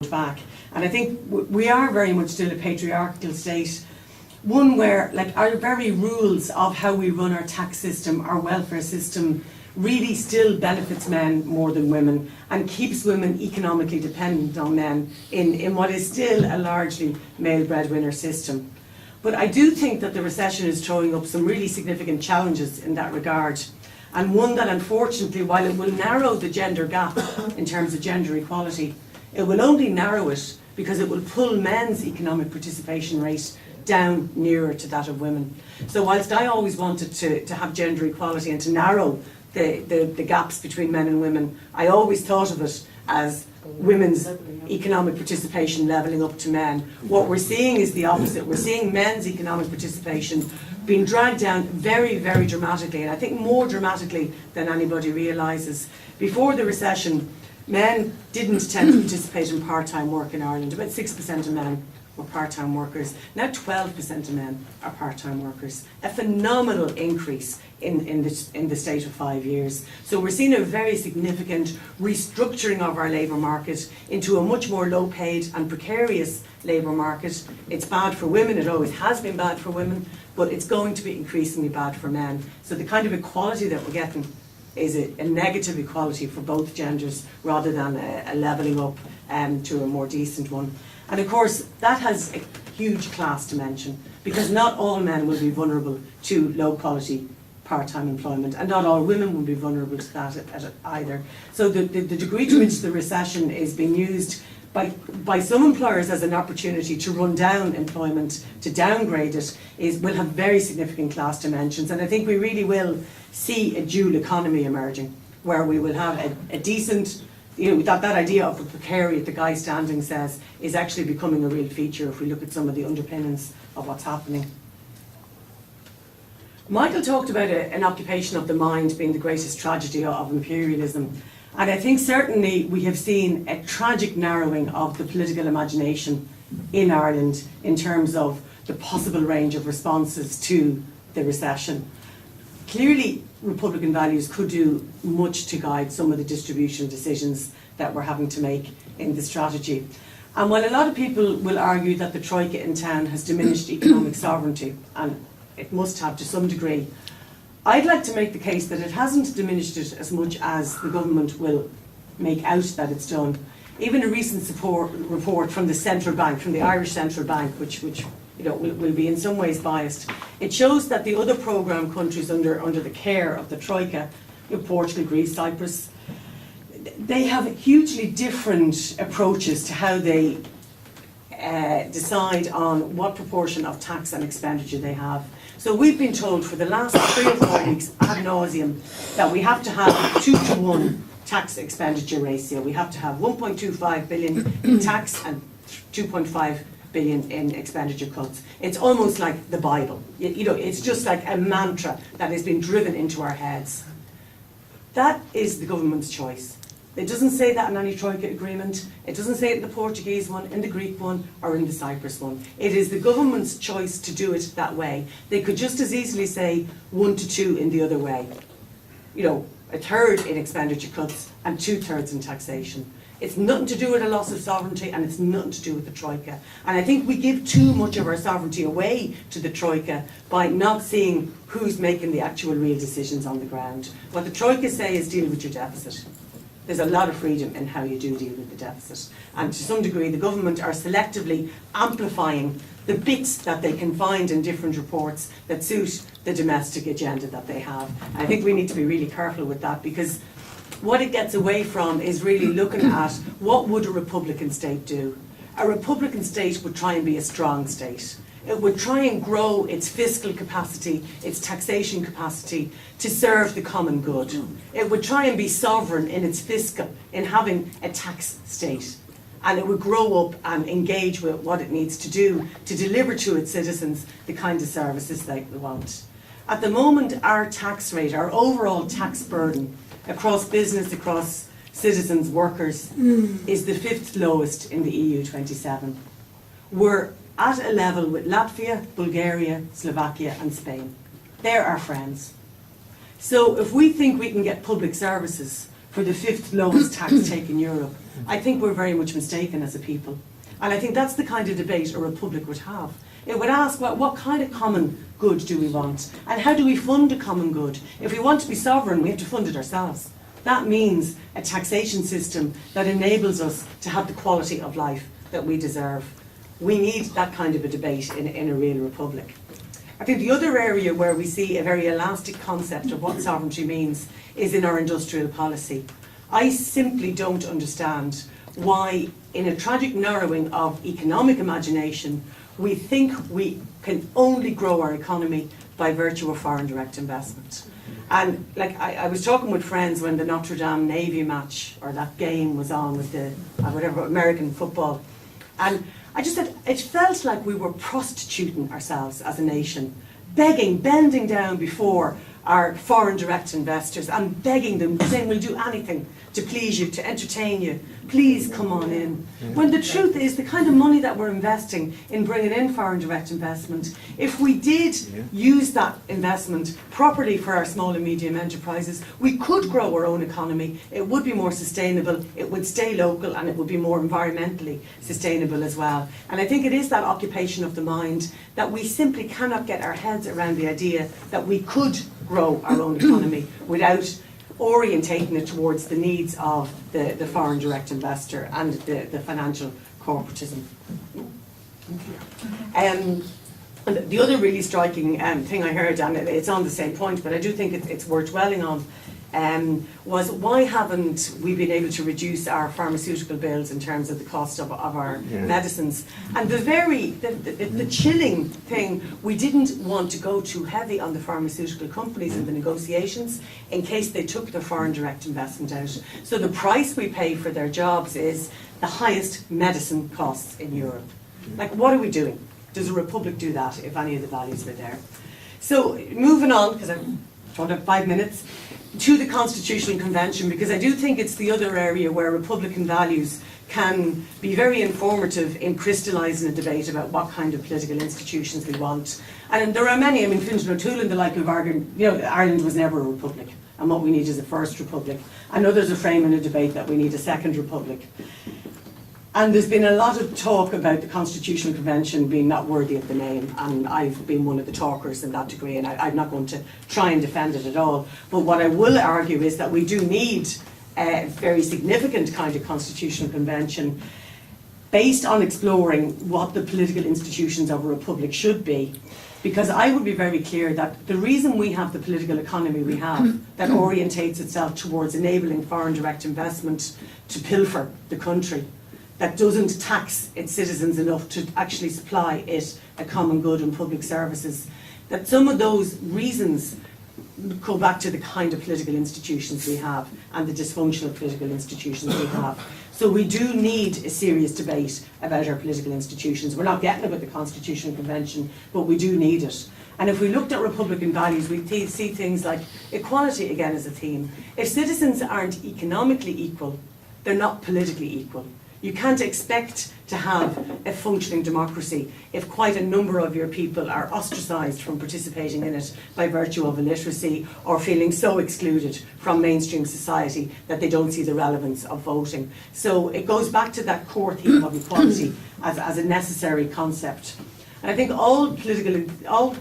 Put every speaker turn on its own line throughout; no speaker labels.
back. And I think we are very much still a patriarchal state, one where like our very rules of how we run our tax system, our welfare system, really still benefits men more than women and keeps women economically dependent on men in what is still a largely male breadwinner system. But I do think that the recession is throwing up some really significant challenges in that regard, and one that unfortunately, while it will narrow the gender gap in terms of gender equality, it will only narrow it because it will pull men's economic participation rate down nearer to that of women. So whilst I always wanted to have gender equality and to narrow the gaps between men and women, I always thought of it as women's economic participation levelling up to men. What we're seeing is the opposite. We're seeing men's economic participation being dragged down very, very dramatically, and I think more dramatically than anybody realises. Before the recession, men didn't tend to participate in part-time work in Ireland. About 6% of men were part-time workers. Now 12% of men are part-time workers. A phenomenal increase in the state of 5 years. So we're seeing a very significant restructuring of our labour market into a much more low-paid and precarious labour market. It's bad for women, it always has been bad for women, but it's going to be increasingly bad for men. So the kind of equality that we're getting is a negative equality for both genders rather than a levelling up to a more decent one. And of course, that has a huge class dimension, because not all men will be vulnerable to low quality part-time employment, and not all women will be vulnerable to that either. So the degree to which the recession is being used by some employers as an opportunity to run down employment, to downgrade it, will have very significant class dimensions. And I think we really will see a dual economy emerging, where we will have a decent, that idea of the precariat that Guy Standing says is actually becoming a real feature if we look at some of the underpinnings of what's happening. Michael talked about an occupation of the mind being the greatest tragedy of imperialism. And I think certainly we have seen a tragic narrowing of the political imagination in Ireland in terms of the possible range of responses to the recession. Clearly, Republican values could do much to guide some of the distribution decisions that we're having to make in the strategy. And while a lot of people will argue that the Troika in town has diminished economic sovereignty, and it must have to some degree, I'd like to make the case that it hasn't diminished it as much as the government will make out that it's done. Even a recent report from the central bank, from the Irish Central Bank, which will be in some ways biased, it shows that the other programme countries under the care of the Troika, Portugal, Greece, Cyprus, they have hugely different approaches to how they decide on what proportion of tax and expenditure they have. So we've been told for the last 3 or 4 weeks ad nauseum that we have to have a 2-to-1 tax expenditure ratio. We have to have 1.25 billion in tax and 2.5 billion in expenditure cuts. It's almost like the Bible. It's just like a mantra that has been driven into our heads. That is the government's choice. It doesn't say that in any Troika agreement. It doesn't say it in the Portuguese one, in the Greek one, or in the Cyprus one. It is the government's choice to do it that way. They could just as easily say 1 to 2 in the other way. A third in expenditure cuts and 2/3 in taxation. It's nothing to do with a loss of sovereignty, and it's nothing to do with the Troika. And I think we give too much of our sovereignty away to the Troika by not seeing who's making the actual real decisions on the ground. What the Troika say is deal with your deficit. There's a lot of freedom in how you do deal with the deficit. And to some degree, the government are selectively amplifying the bits that they can find in different reports that suit the domestic agenda that they have. I think we need to be really careful with that, because what it gets away from is really looking at what would a Republican state do. A Republican state would try and be a strong state. It would try and grow its fiscal capacity, its taxation capacity to serve the common good. It would try and be sovereign in its fiscal, in having a tax state. And it would grow up and engage with what it needs to do to deliver to its citizens the kind of services they want. At the moment, our tax rate, our overall tax burden across business, across citizens, workers, is the 5th lowest in the EU 27. We're at a level with Latvia, Bulgaria, Slovakia and Spain. They're our friends. So if we think we can get public services for the 5th lowest tax take in Europe, I think we're very much mistaken as a people. And I think that's the kind of debate a republic would have. It would ask, well, what kind of common good do we want? And how do we fund a common good? If we want to be sovereign, we have to fund it ourselves. That means a taxation system that enables us to have the quality of life that we deserve. We need that kind of a debate in a real republic. I think the other area where we see a very elastic concept of what sovereignty means is in our industrial policy. I simply don't understand why, in a tragic narrowing of economic imagination, we think we can only grow our economy by virtue of foreign direct investment. And like I was talking with friends when the Notre Dame Navy match or that game was on with the whatever American football, and I just said it felt like we were prostituting ourselves as a nation, begging, bending down before our foreign direct investors and begging them, saying we'll do anything to please you, to entertain you, please come on in. When the truth is the kind of money that we're investing in bringing in foreign direct investment, if we did use that investment properly for our small and medium enterprises, we could grow our own economy, it would be more sustainable, it would stay local, and it would be more environmentally sustainable as well. And I think it is that occupation of the mind that we simply cannot get our heads around the idea that we could grow our own economy without orientating it towards the needs of the foreign direct investor and the financial corporatism. And the other really striking thing I heard, and it's on the same point, but I do think it's worth dwelling on, was why haven't we been able to reduce our pharmaceutical bills in terms of the cost of our medicines? And the chilling thing, we didn't want to go too heavy on the pharmaceutical companies in the negotiations in case they took their foreign direct investment out. So the price we pay for their jobs is the highest medicine costs in Europe. Like, what are we doing? Does a republic do that if any of the values were there? So moving on, because I've talked about 5 minutes, to the Constitutional Convention, because I do think it's the other area where Republican values can be very informative in crystallising a debate about what kind of political institutions we want. And there are many, I mean, Fintan O'Toole and the like of arguing, you know, Ireland was never a republic, and what we need is a first republic. And others are framing a debate that we need a second republic. And there's been a lot of talk about the Constitutional Convention being not worthy of the name, and I've been one of the talkers in that degree, and I'm not going to try and defend it at all. But what I will argue is that we do need a very significant kind of Constitutional Convention based on exploring what the political institutions of a republic should be. Because I would be very clear that the reason we have the political economy we have that orientates itself towards enabling foreign direct investment to pilfer the country, that doesn't tax its citizens enough to actually supply it a common good and public services, that some of those reasons go back to the kind of political institutions we have and the dysfunctional political institutions we have. So we do need a serious debate about our political institutions. We're not getting it with the Constitutional Convention, but we do need it. And if we looked at Republican values, we'd see things like equality again as a theme. If citizens aren't economically equal, they're not politically equal. You can't expect to have a functioning democracy if quite a number of your people are ostracised from participating in it by virtue of illiteracy or feeling so excluded from mainstream society that they don't see the relevance of voting. So it goes back to that core theme of equality as a necessary concept. And I think all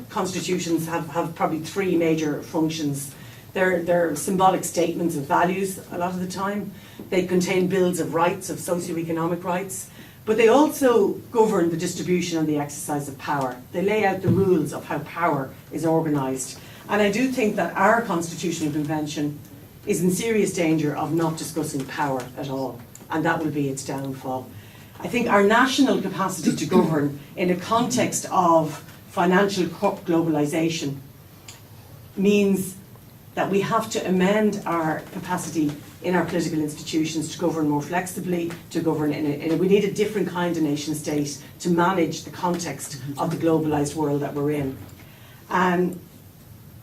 constitutions have probably 3 major functions. They're symbolic statements of values a lot of the time. They contain bills of rights, of socio-economic rights, but they also govern the distribution and the exercise of power. They lay out the rules of how power is organised. And I do think that our Constitutional Convention is in serious danger of not discussing power at all, and that will be its downfall. I think our national capacity to govern in a context of financial globalisation means that we have to amend our capacity in our political institutions to govern more flexibly, to govern we need a different kind of nation state to manage the context of the globalised world that we're in. And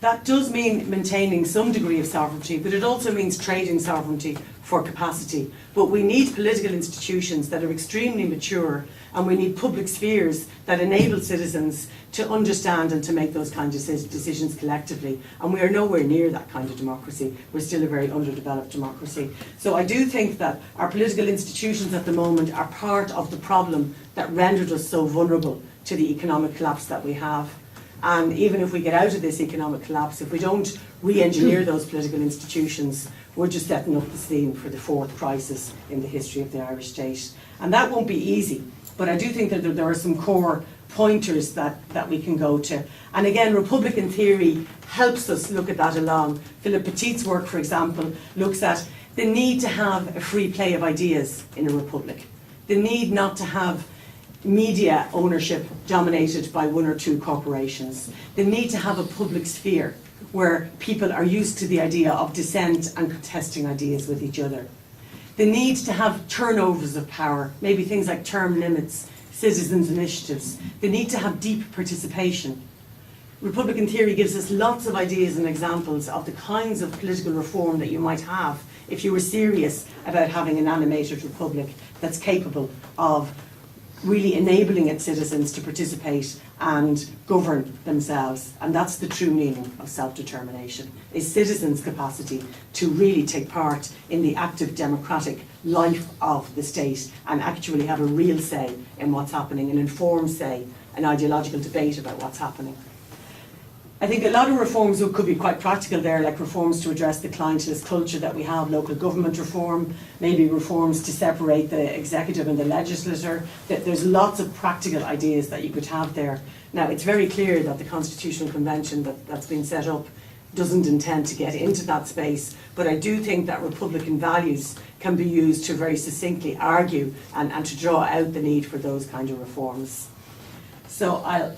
that does mean maintaining some degree of sovereignty, but it also means trading sovereignty for capacity. But we need political institutions that are extremely mature, and we need public spheres that enable citizens to understand and to make those kinds of decisions collectively. And we are nowhere near that kind of democracy. We're still a very underdeveloped democracy. So I do think that our political institutions at the moment are part of the problem that rendered us so vulnerable to the economic collapse that we have. And even if we get out of this economic collapse, if we don't re-engineer those political institutions, we're just setting up the scene for the fourth crisis in the history of the Irish state. And that won't be easy, but I do think that there are some core pointers that we can go to. And again, Republican theory helps us look at that along. Philip Petit's work, for example, looks at the need to have a free play of ideas in a republic, the need not to have media ownership dominated by one or two corporations, the need to have a public sphere where people are used to the idea of dissent and contesting ideas with each other, the need to have turnovers of power, maybe things like term limits, citizens' initiatives, the need to have deep participation. Republican theory gives us lots of ideas and examples of the kinds of political reform that you might have if you were serious about having an animated republic that's capable of really enabling its citizens to participate and govern themselves. And that's the true meaning of self-determination, is citizens' capacity to really take part in the active democratic life of the state and actually have a real say in what's happening, an informed say, an ideological debate about what's happening. I think a lot of reforms could be quite practical there, like reforms to address the clientelist culture that we have, local government reform, maybe reforms to separate the executive and the legislature. There's lots of practical ideas that you could have there. Now, it's very clear that the Constitutional Convention that's been set up doesn't intend to get into that space, but I do think that Republican values can be used to very succinctly argue and to draw out the need for those kind of reforms. So I'll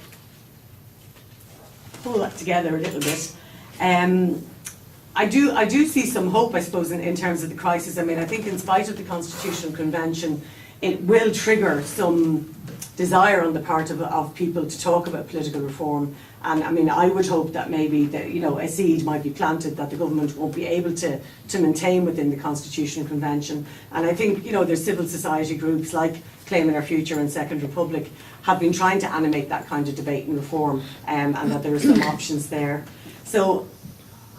pull that together a little bit. I do see some hope, I suppose, in terms of the crisis. I mean, I think in spite of the Constitutional Convention, it will trigger some desire on the part of people to talk about political reform. And I mean, I would hope that maybe a seed might be planted that the government won't be able to maintain within the Constitutional Convention. And I think, there's civil society groups like Claiming Our Future and Second Republic have been trying to animate that kind of debate and reform, and that there are some options there. So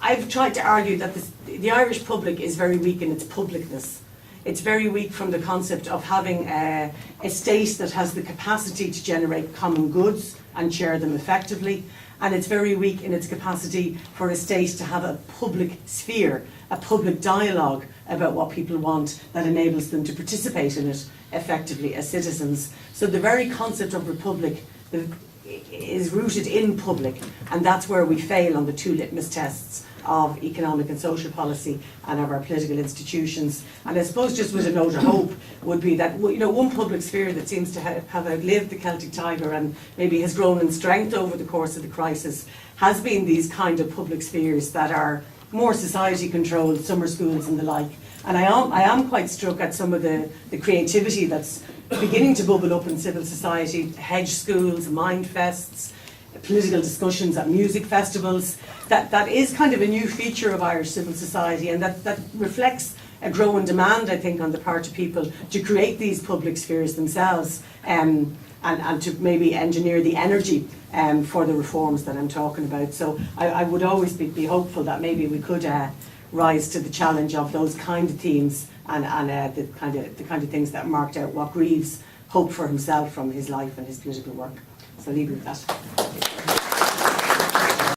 I've tried to argue that the Irish public is very weak in its publicness. It's very weak from the concept of having a state that has the capacity to generate common goods and share them effectively. And it's very weak in its capacity for a state to have a public sphere, a public dialogue about what people want that enables them to participate in it effectively as citizens. So the very concept of republic is rooted in public, and that's where we fail on the two litmus tests of economic and social policy and of our political institutions. And I suppose just with a note of hope would be that one public sphere that seems to have outlived the Celtic tiger and maybe has grown in strength over the course of the crisis has been these kind of public spheres that are more society controlled, summer schools and the like. And I am quite struck at some of the creativity that's beginning to bubble up in civil society, hedge schools, mind fests, political discussions at music festivals. That is kind of a new feature of Irish civil society, and that reflects a growing demand, I think, on the part of people to create these public spheres themselves, and to maybe engineer the energy for the reforms that I'm talking about. So I would always be hopeful that maybe we could rise to the challenge of those kind of themes and the kind of things that marked out what Greaves hoped for himself from his life and his political work. So I'll leave you with that.